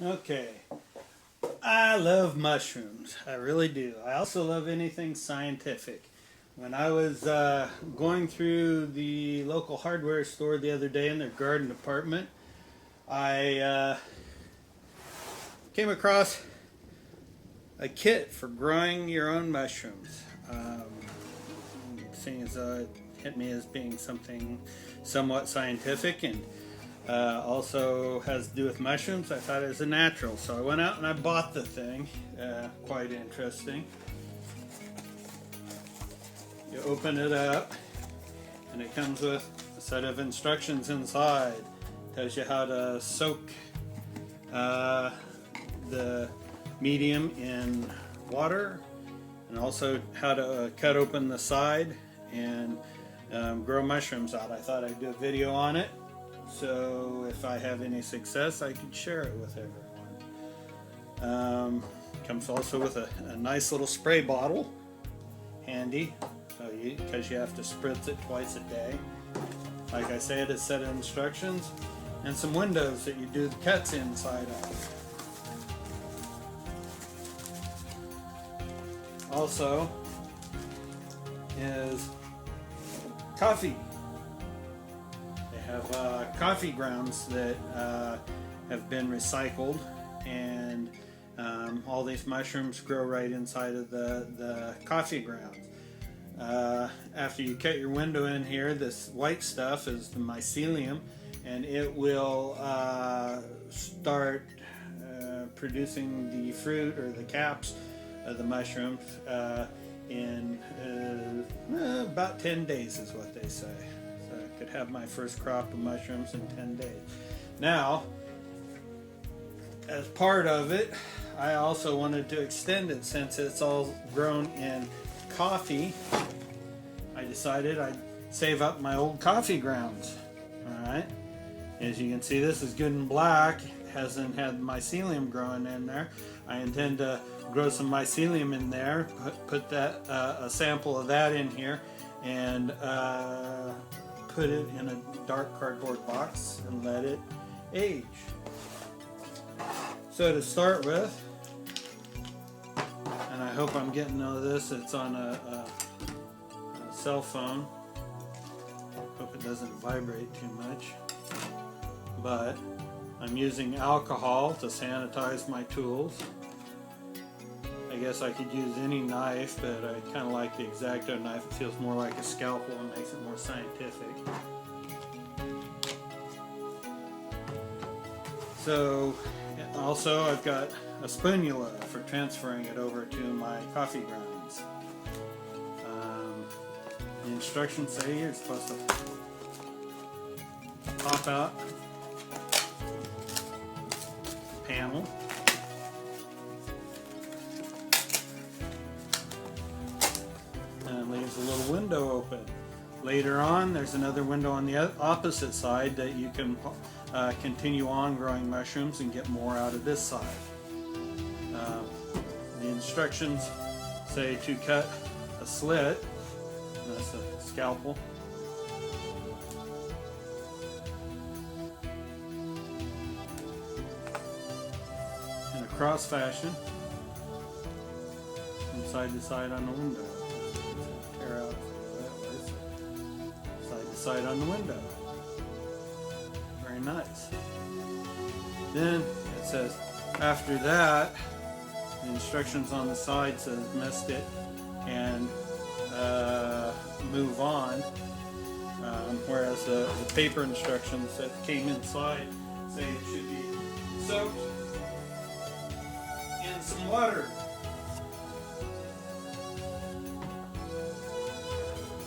Okay, I love mushrooms. I really do. I also love anything scientific. When I was going through the local hardware store the other day in their garden department, I came across a kit for growing your own mushrooms. Seeing as though it hit me as being something somewhat scientific and also has to do with mushrooms, I thought it was a natural. So I went out and I bought the thing. Quite interesting. You open it up and it comes with a set of instructions inside. Tells you how to soak the medium in water and also how to cut open the side and grow mushrooms out. I thought I'd do a video on it, so if I have any success I could share it with everyone. Comes also with a nice little spray bottle, handy, because you have to spritz it twice a day. Like I said, a set of instructions and some windows that you do the cuts inside of. Also is coffee. They have coffee grounds that have been recycled, and all these mushrooms grow right inside of the coffee grounds. After you cut your window in here, this white stuff is the mycelium, and it will start producing the fruit or the caps of the mushrooms in about 10 days is what they say. So I could have my first crop of mushrooms in 10 days. Now, as part of it, I also wanted to extend it since it's all grown in coffee. I decided I'd save up my old coffee grounds. Alright, as you can see, this is good and black. Hasn't had mycelium growing in there. I intend to grow some mycelium in there, put that a sample of that in here, and put it in a dark cardboard box and let it age. So to start with, and I hope I'm getting all of this, it's on a cell phone. Hope it doesn't vibrate too much. But I'm using alcohol to sanitize my tools. I guess I could use any knife, but I kind of like the X-Acto knife. It feels more like a scalpel and makes it more scientific. So, also I've got a spatula for transferring it over to my coffee grounds. The instructions say you're supposed to pop out panel. And leaves a little window open. Later on, there's another window on the opposite side that you can continue on growing mushrooms and get more out of this side. The instructions say to cut a slit, that's a scalpel, in a cross fashion from side to side on the window. Tear out that way, so side to side on the window. Very nice. Then it says after that, the instructions on the side says mist it and move on, whereas the paper instructions that came inside say it should be soaked in some water.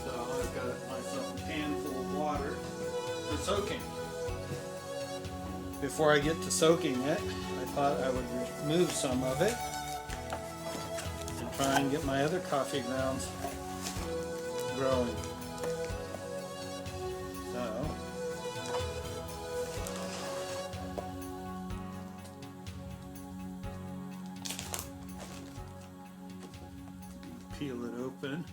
So I've got myself a pan full of water for soaking. Before I get to soaking it, I thought I would remove some of it and try and get my other coffee grounds growing. So, peel it open.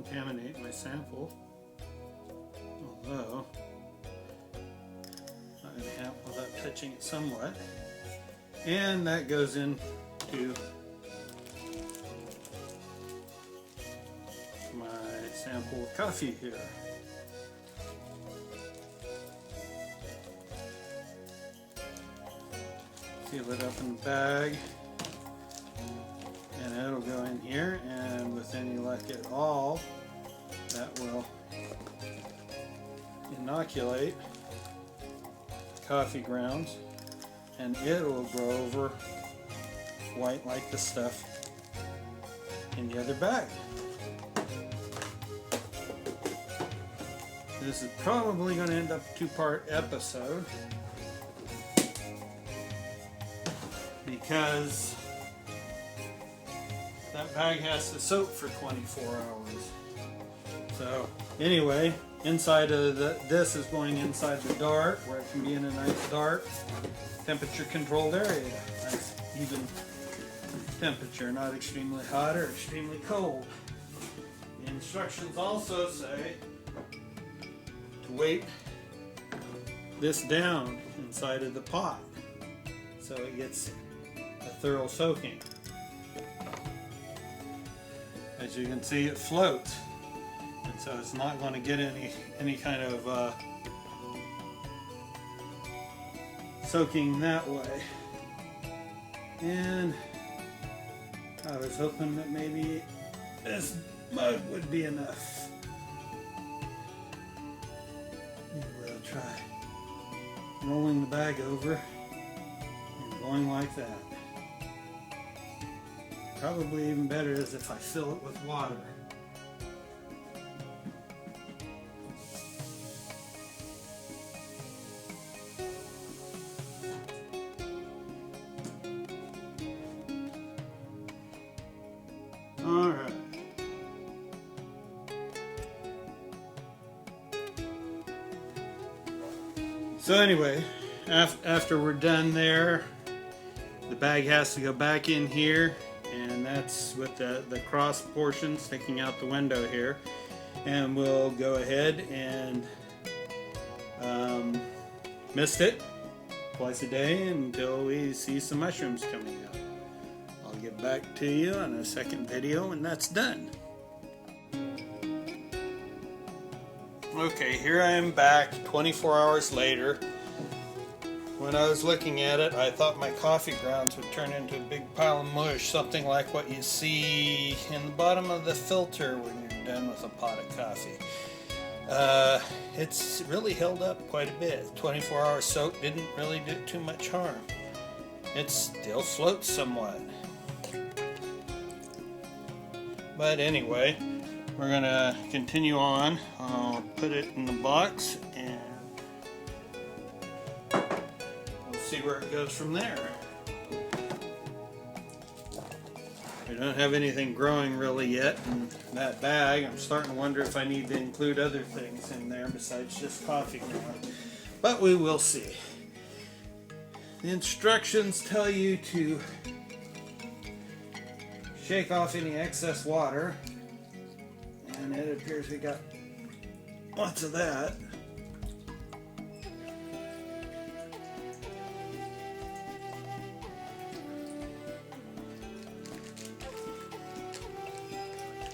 contaminate my sample. Although, I'm going to have without touching it somewhat. And that goes into my sample of coffee here. Seal it up in the bag, and it'll go in here, and with any luck at all, that will inoculate coffee grounds, and it will grow over white like the stuff in the other bag. This is probably going to end up a two-part episode because that bag has to soak for 24 hours. So anyway, inside of this is going inside the dart where it can be in a nice dark temperature controlled area. Nice even temperature, not extremely hot or extremely cold. The instructions also say to weight this down inside of the pot so it gets a thorough soaking. As you can see, it floats, and so it's not going to get any kind of soaking that way. And I was hoping that maybe this mug would be enough. We'll try rolling the bag over and going like that. Probably even better is if I fill it with water. All right. So anyway, after we're done there, the bag has to go back in here, and that's with the cross portion sticking out the window here. And we'll go ahead and mist it twice a day until we see some mushrooms coming out. I'll get back to you on a second video when that's done. Okay, here I am back 24 hours later. When I was looking at it, I thought my coffee grounds would turn into a big pile of mush, something like what you see in the bottom of the filter when you're done with a pot of coffee. It's really held up quite a bit. 24-hour soak didn't really do too much harm. It still floats somewhat. But anyway, we're going to continue on. I'll put it in the box and we'll see where it goes from there. I don't have anything growing really yet in that bag. I'm starting to wonder if I need to include other things in there besides just coffee ground. But we will see. The instructions tell you to shake off any excess water, and it appears we got lots of that.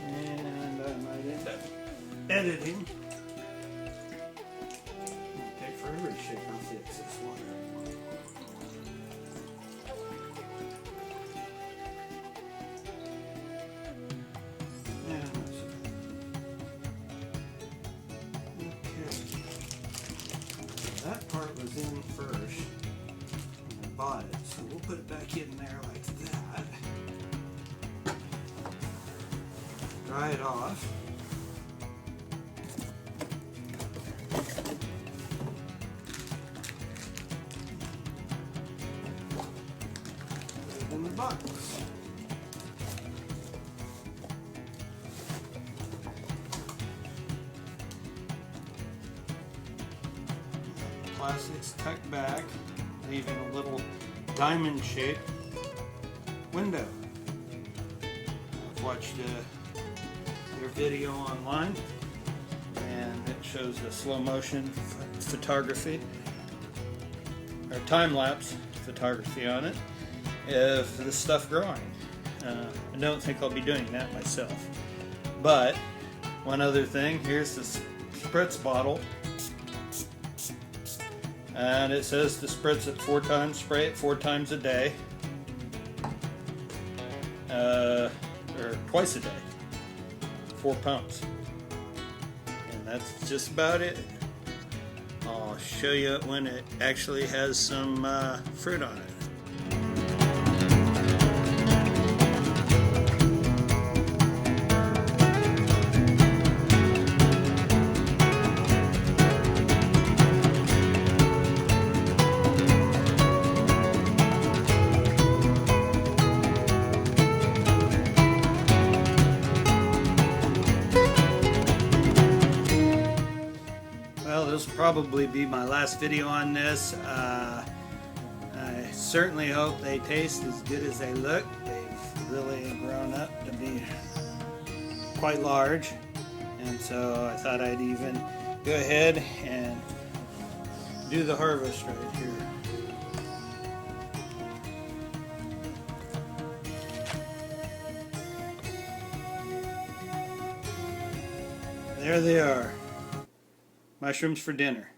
And I might end up editing. It'll take forever to shake off the excess water. That part was in first when I bought it, so we'll put it back in there like that. Dry it off. Put it in the box. Plastics tucked back, leaving a little diamond-shaped window. I've watched popular video online, and it shows the slow motion photography or time-lapse photography on it of the stuff growing. I don't think I'll be doing that myself. But one other thing, here's the spritz bottle, and it says to spritz it 4 times, spray it 4 times a day, or twice a day, 4 pumps, and that's just about it. I'll show you when it actually has some fruit on it. Well, this will probably be my last video on this. I certainly hope they taste as good as they look. They've really grown up to be quite large, and so I thought I'd even go ahead and do the harvest right here. There they are. Mushrooms for dinner.